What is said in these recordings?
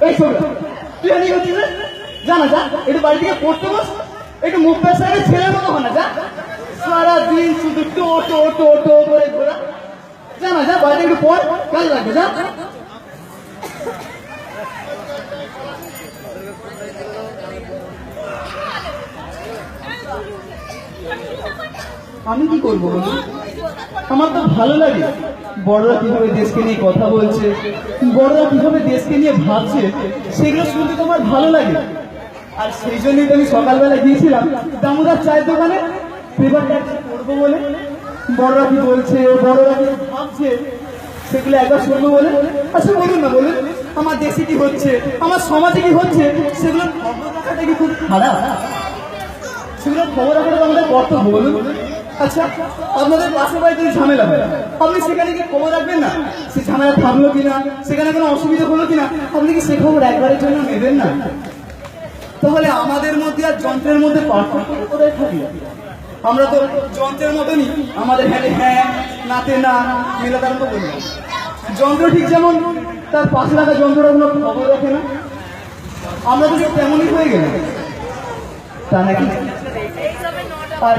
এই ছোট তুই এদিকে হচ্ছিস জানা যা একটু বাড়ি থেকে পড়তে বস, একটু মুখ পেশাকে ছেলের মতো হয় না যা, সারাদিন শুধু টো টো টো টো করে ঘোরা, জানা যা বাড়িতে একটু পড়, কাজ লাগবে যা। আমি কি করবো বলুন? আমার তো ভালো লাগে বড়রা কিভাবে দেশকে নিয়ে কথা বলছে, বড়রা কিভাবে দেশকে নিয়ে ভাবছে, সেগুলো শুনতে তো আমার ভালো লাগে। আর সেই জন্যই তো আমি সকালবেলা গিয়েছিলাম দামোদর চায়ের দোকানে পেপারটা পড়বো বলে, বড়রা কি বলছে, বড়রা কি ভাবছে, সেগুলো একবার শুনবো বলে। আচ্ছা বলুন না, বলুন আমার দেশে কি হচ্ছে, আমার সমাজে কি হচ্ছে, সেগুলো খবর রাখাটা কি খুব খারাপ? সেগুলো খবর রাখাটা আমাদের কর্তব্য বলুন। আচ্ছা আপনাদের পাশের বাড়িতে ঝামেলা হয়, আপনি সেখানে কি খবর রাখবেন না? সে ঝামেলা থামলো কিনা, সেখানে কোনো অসুবিধা হলো কিনা, আপনি কি সে খবর একবারের জন্য নেবেন না? তাহলে আমাদের মধ্যে আর যন্ত্রের মধ্যে পার্থক্য কোথায় থাকি? আমরা তো যন্ত্রের মতনই, আমাদের হ্যাঁ হ্যাঁ নাতে না মেলা তার মতো বলি। যন্ত্র ঠিক যেমন তার পাশে রাখা যন্ত্রটা কোনো খবর রাখে না, আমরা তো তেমনই হয়ে গেল, তা নাকি? আর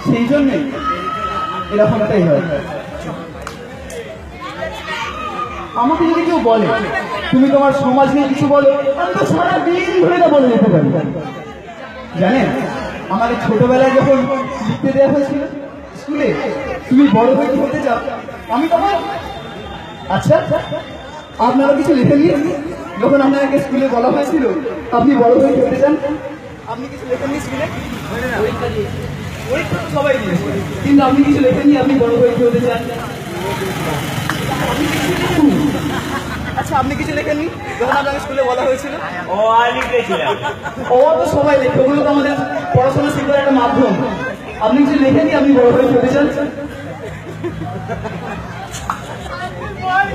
সেই জন্যে এরকমটাই হয়। আমাকে যদি কেউ বলে তুমি তোমার সমাজ নিয়ে কিছু বলো, আমি তো সারাদিন ধরে তা বলে যেতে পারি। জানেন আমাকে ছোটবেলায় যখন লিখতে দেওয়া হয়েছিল স্কুলে, তুমি বড় হয়ে কি হতে চাও, আমি তখন আচ্ছা আপনারা কিছু লিখে নিয়ে, যখন আপনাকে স্কুলে বলা হয়েছিল আপনি বড় হয়ে কি হতে চান, আপনি কিছু লেখেননি স্কুলে? সবাই দিয়েছে, কিন্তু আপনি কিছু লেখেননি আপনি বড় হয়ে কি হতে চান? আচ্ছা আপনি কিছু লেখেননি যখন আপনাকে স্কুলে বলা হয়েছিল? ও তো সবাই লেখে, ওগুলো তো আমাদের পড়াশোনা শিক্ষার একটা মাধ্যম। আপনি কিছু লেখেননি আপনি বড় হয়ে হতে চান?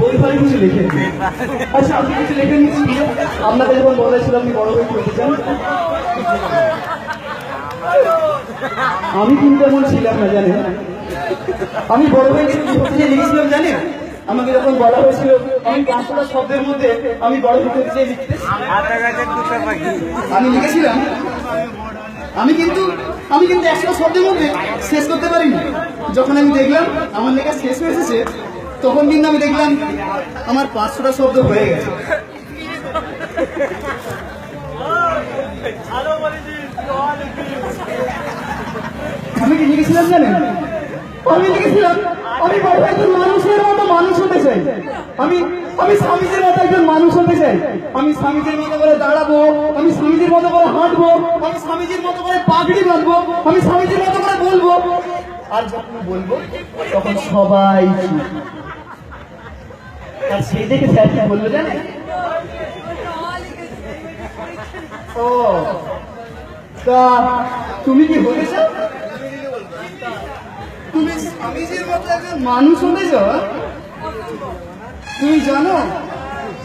বই ফলে কিছু লেখেননি। আচ্ছা আপনি কিছু লেখেননি স্কুলে আপনাকে যখন বলা হয়েছিল আপনি বড় হয়ে হতে চান? আমি কিন্তু এমন ছিলাম না জানেন, আমি বড় হয়ে হতে লিখেছিলাম জানেন, আমাকে যখন বলা হয়েছিল আমি 500টা শব্দের মধ্যে আমি বড় হতে চাই লিখতে, আমি লিখেছিলাম। আমি কিন্তু 100 শব্দের মধ্যে শেষ করতে পারিনি। যখন আমি দেখলাম আমার লেখা শেষ হয়ে এসেছে, তখন কিন্তু আমি দেখলাম আমার 500টা শব্দ হয়ে গেছে। আমি কি লিখেছিলাম জানেন? আমি লিখেছিলাম আমি বড় একজন মানুষের মতো মানুষ হতে চাই, আমি স্বামীজির মতো একজন মানুষ হতে চাই, আমি স্বামীজির মতো করে দাঁড়াবো, আমি স্বামীজির মতো করে হাঁটবো, আমি স্বামীজির মতো করে পাগড়ি বাঁধবো, আমি স্বামীজির মতো করে বলবো, আর যখন বলবো তখন সবাই, আর সেই দেখে স্যার কি বললো জানেন? ও তা তুমি কি হতে চাও? তুমি স্বামীজির মতো একজন মানুষ হতে চাও? তুমি জানো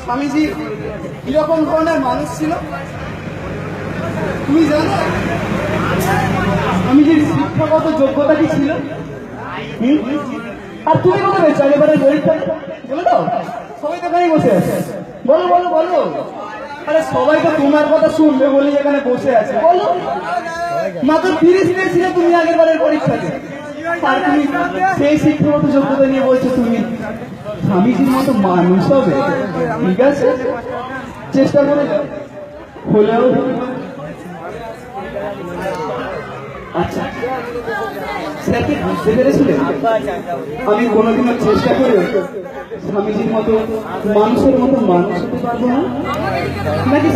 স্বামীজি কিরকম ধরনের মানুষ ছিল? তুমি জানো স্বামীজির শিক্ষাগত যোগ্যতা কি ছিল? আর তুমি কত পেয়েছো এবারে পরীক্ষা? বলে দাও, সবাই তো এখানেই বসে আছে, বলো বলো বলো। আরে সবাই তো তোমার কথা শুনবে বলে এখানে বসে আছে, বলো। মাত্র 30 পেয়েছিল তুমি আগের বারের পরীক্ষাতে, আর তুমি সেই শিক্ষাগত যোগ্যতা নিয়ে বলছো তুমি স্বামীজির মতো মানুষ হবে। ঠিক আছে, চেষ্টা করে যাও, হলেও। আচ্ছা স্যারকে বুঝতে পেরেছিলেন আমি কোনোদিনও চেষ্টা করে স্বামীজির মতো মানুষের মতো মানুষ হতে পারবো না নাকি?